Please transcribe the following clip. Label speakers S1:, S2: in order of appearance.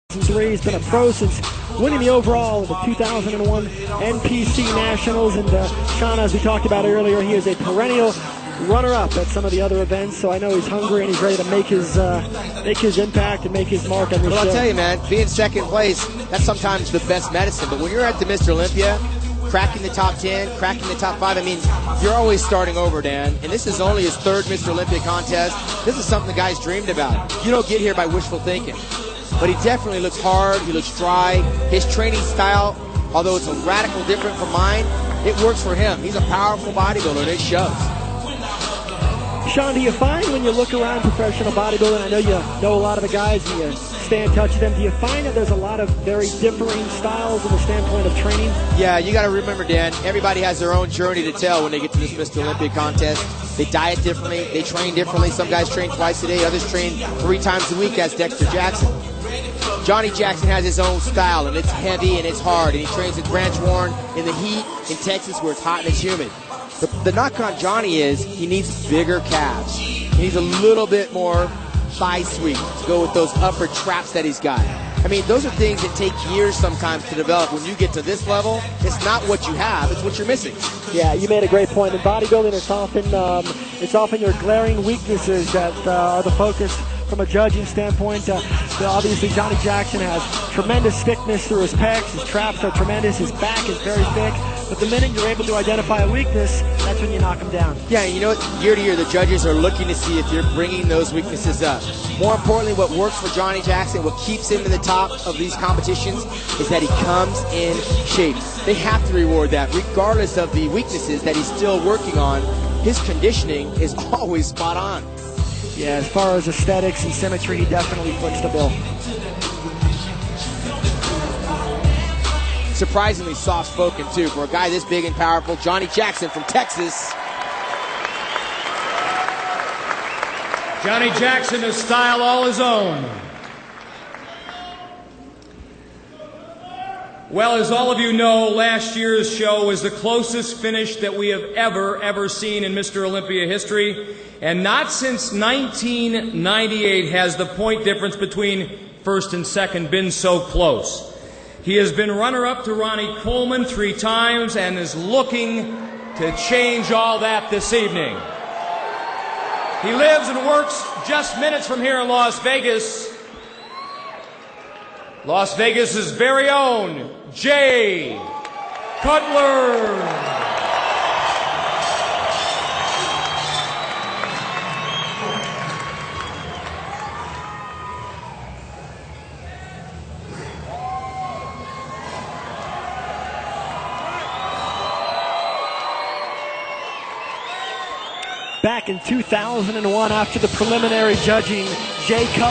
S1: 2003. He's been a pro since winning the overall of the 2001 NPC Nationals. And Sean, as we talked about earlier, he is a perennial runner-up at some of the other events. So I know he's hungry and he's ready to make his impact and make his mark on this show.
S2: I'll tell you, man, being second place, that's sometimes the best medicine. But when you're at the Mr. Olympia, cracking the top 10, cracking the top 5, I mean, you're always starting over, Dan. And this is only his third Mr. Olympia contest. This is something the guy's dreamed about. You don't get here by wishful thinking. But he definitely looks hard, he looks dry. His training style, although it's a radical different from mine, it works for him. He's a powerful bodybuilder, and it shows.
S1: Sean, do you find when you look around professional bodybuilding, I know you know a lot of the guys and you stay in touch with them, do you find that there's a lot of very differing styles in the standpoint of training?
S2: Yeah, you got to remember, Dan, everybody has their own journey to tell when they get to this Mr. Olympia contest. They diet differently, they train differently. Some guys train twice a day, others train 3 times a week, as Dexter Jackson. Johnny Jackson has his own style, and it's heavy and it's hard, and he trains at Branch Warren in the heat in Texas where it's hot and it's humid. The knock on Johnny is he needs bigger calves. He needs a little bit more thigh sweep to go with those upper traps that he's got. I mean, those are things that take years sometimes to develop. When you get to this level, it's not what you have, it's what you're missing.
S1: Yeah, you made a great point. In bodybuilding, it's often your glaring weaknesses that are the focus from a judging standpoint. Obviously, Johnny Jackson has tremendous thickness through his pecs. His traps are tremendous. His back is very thick. But the minute you're able to identify a weakness, that's when you knock him down.
S2: Yeah, and you know what? Year to year, the judges are looking to see if you're bringing those weaknesses up. More importantly, what works for Johnny Jackson, what keeps him in the top of these competitions, is that he comes in shape. They have to reward that, regardless of the weaknesses that he's still working on. His conditioning is always spot on.
S1: Yeah, as far as aesthetics and symmetry, he definitely foots the bill.
S2: Surprisingly soft-spoken, too, for a guy this big and powerful. Johnny Jackson from Texas.
S3: Johnny Jackson, a style all his own. Well, as all of you know, last year's show was the closest finish that we have ever seen in Mr. Olympia history. And not since 1998 has the point difference between first and second been so close. He has been runner-up to Ronnie Coleman 3 times and is looking to change all that this evening. He lives and works just minutes from here in Las Vegas. Las Vegas's very own Jay Cutler.
S1: Back in 2001, after the preliminary judging, Jay Cutler